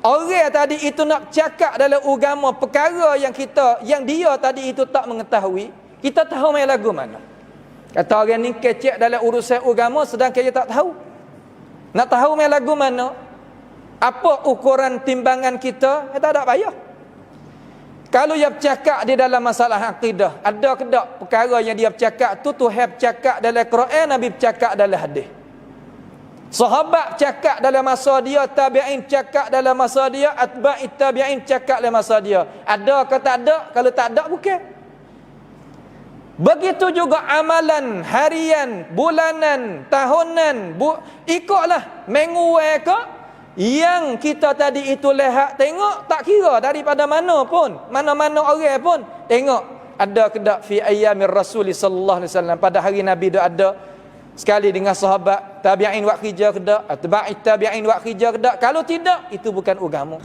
Orang tadi itu nak cakap dalam agama perkara yang dia tadi itu tak mengetahui, kita tahu main lagu mana. Kata orang ni kecek dalam urusan agama sedangkan dia tak tahu. Nak tahu main lagu mana? Apa ukuran timbangan kita? Kita tak payah. Kalau dia bercakap di dalam masalah akidah, ada ke tak perkara yang dia bercakap tu Tuhan bercakap dalam Quran, Nabi bercakap dalam hadis. Sahabat cakap dalam masa dia, tabi'in cakap dalam masa dia, atba'it tabi'in cakap dalam masa dia. Ada ke tak ada? Kalau tak ada, bukan. Begitu juga amalan harian, bulanan, tahunan, ikutlah menguai ke yang kita tadi itu lihat tengok, tak kira daripada mana pun, mana-mana orang pun tengok. Ada ke tak fi ayyamir Rasul sallallahu alaihi wasallam, pada hari Nabi dia ada sekali dengan sahabat, tabi'in buat kerja ke tak, atba'it tabi'in buat kerja ke tak. Kalau tidak, itu bukan agama.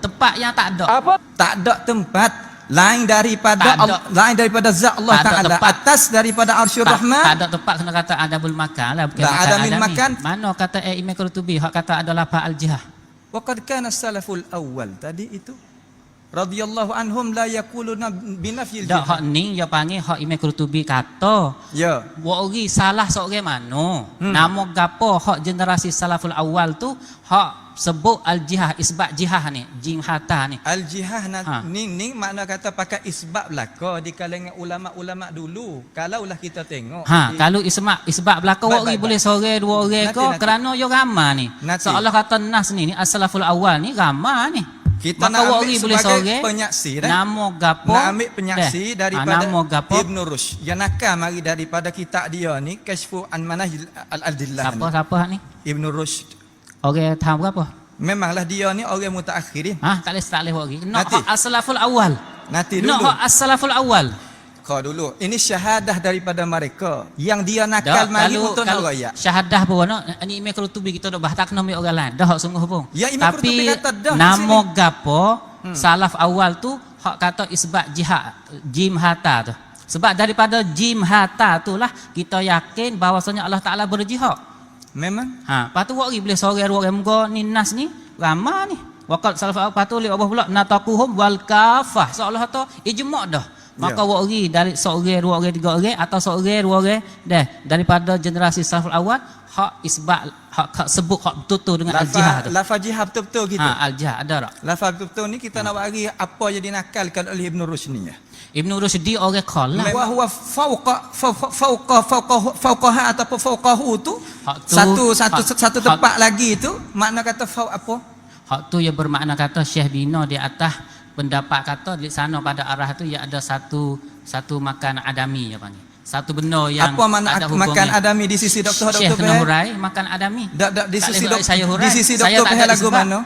Tempat yang tak ada. Apa? Tak ada tempat lain daripada lain daripada zat Allah Taala, atas daripada Arsyur Rahman. Tak ada tempat kena kata adabul makan lah, bukan tak ada min makan. Mana kata Imam Qurtubi hak kata ada lafaz al-jihah. Wa qad kana salaful awwal tadi itu radhiyallahu anhum la yaquluna binafyil jihad. Dak hak ni dia panggil hak Imam Qurtubi kata. Ya. Wori salah seorang mana? Nama gapo hak generasi salaful awal tu hak sebut al-jihah, isbat jihah ni, jihata ni. Al-jihah ni makna kata pakai isbab belaka di kalangan ulama-ulama dulu. Kalaulah kita tengok. Kalau isbab belaka wori boleh seorang dua orang ke kerana yo ramai ni. Seolah kata nas ni as-salaful awal ni ramai ni. Kita maka nak ambil sebagai boleh penyaksi nama gapo, nak ambil penyaksi daripada Ibn Rushd yang nakal mari daripada kitab dia ni Kashfu an Manahil al-Adillah. Siapa ni Ibn Rushd. Orang tahun berapa? Memanglah dia ni orang mutakhirin. Tak boleh wari. Nak as-salaful awal. Nanti dulu. Nak as-salaful awal. Kau dulu. Ini syahadah daripada mereka yang dia nakal mari untuk nak royak. Syahadah pun ni Imam Qurtubi kita dak bahas tak kena ambil orang lain. Dah hak sungguh pun. Ya, tapi nama gapo salaf awal tu hak kata isbat jihad, jim hata tu. Sebab daripada jim hata itulah kita yakin bahawasanya Allah Taala berjihad. Memang. Lepas tu wari boleh sorang orang muka ni nas ni ramai ni. Waqat salaf awal tu li Allah pula nataquhum wal kafah. Seolah tu ijma' dah. Maka wari dari seorang, dua orang, tiga orang atau seorang, dua orang daripada generasi salaful awal hak isbat, hak sebut hak betul-betul dengan al-jihad tu. Lafaz jihad betul-betul gitu. Al-jihad ada tak? Lafaz betul-betul ni kita nak bagi apa yang dinakalkan oleh Ibn Rushd ni ya. Ibn Rushd orang qala wa huwa fauqaha ataupun fauqahu tu satu tempat lagi tu makna kata fauq apa? Hak tu yang bermakna kata Syekh bina di atas pendapat kata di sana pada arah tu ya ada satu makan adami ya panggil. Satu benda yang apa makna makan adami di sisi doktor Syekh kena hurai makan adami. Di sisi saya doktor Behel lagu mana?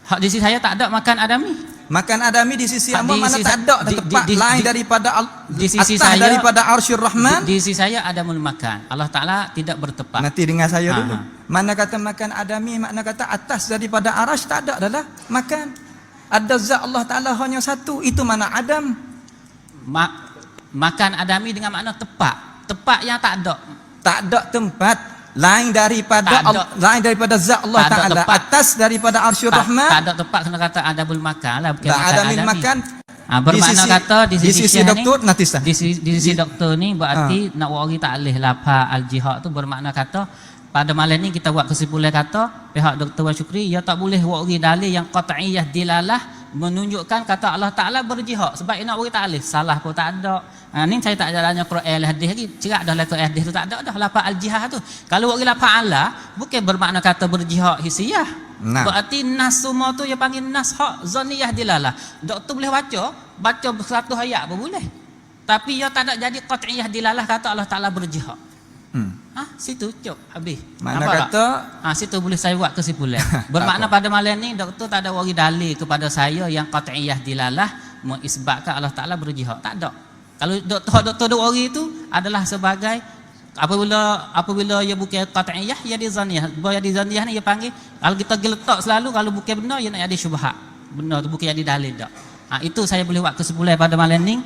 Hak di sisi saya tak ada makan adami. Makan adami di sisi apa mana tak ada tempat lain daripada di sisi saya daripada Arsyur Rahman. Di sisi saya ada makan. Allah Taala tidak bertepat. Nanti dengar saya dulu. Mana kata makan adami makna kata atas daripada arasy tak ada adalah makan. Ada zat Allah Ta'ala hanya satu. Itu mana Adam. Makan adami dengan makna tepat. Tepat yang tak ada. Tak ada tempat lain daripada zat Allah Ta'ala atas daripada Arsyur Rahman. Tak ada tempat kena kata adabul makan lah. Bukan makan adami. Makan bermakna kata di sisi doktor ni, di sisi doktor ni berarti nak wari tak boleh lafaz al-jihad tu bermakna kata pada malam ni kita buat kesimpulan kata pihak Dr. Wan Syukri ia tak boleh wari dalil yang qat'iyah dilalah menunjukkan kata Allah Taala berjihad sebab nak wari tak boleh salah pun tak ada. Ni saya tak jalannya Quran hadis lagi cerak dah lah hadis tu tak ada dah lafaz al-jihad tu. Kalau wari lafaz Allah bukan bermakna kata berjihad hisiah. Berarti nas semua tu yang panggil nas hak zaniyah dilalah. Doktor boleh baca 100 ayat pun boleh. Tapi ia tak ada jadi qat'iyah dilalah kata Allah Taala berjihad. Situ cuk habis. Mana kata situ boleh saya buat kesimpulan. Bermakna pada malam ni doktor tak ada wari dalil kepada saya yang qat'iyah dilalah mengisbatkan Allah Taala berjihad. Tak ada. Kalau doktor wari itu adalah sebagai apabila ia bukan qat'iyah ia di zaniyah. Bahwa di zaniyah ni ia panggil kalau kita geletak selalu kalau bukan benar ia nak jadi syubhat. Benar tu bukan jadi dalil dak. Itu saya boleh buat kesimpulan pada malam ni.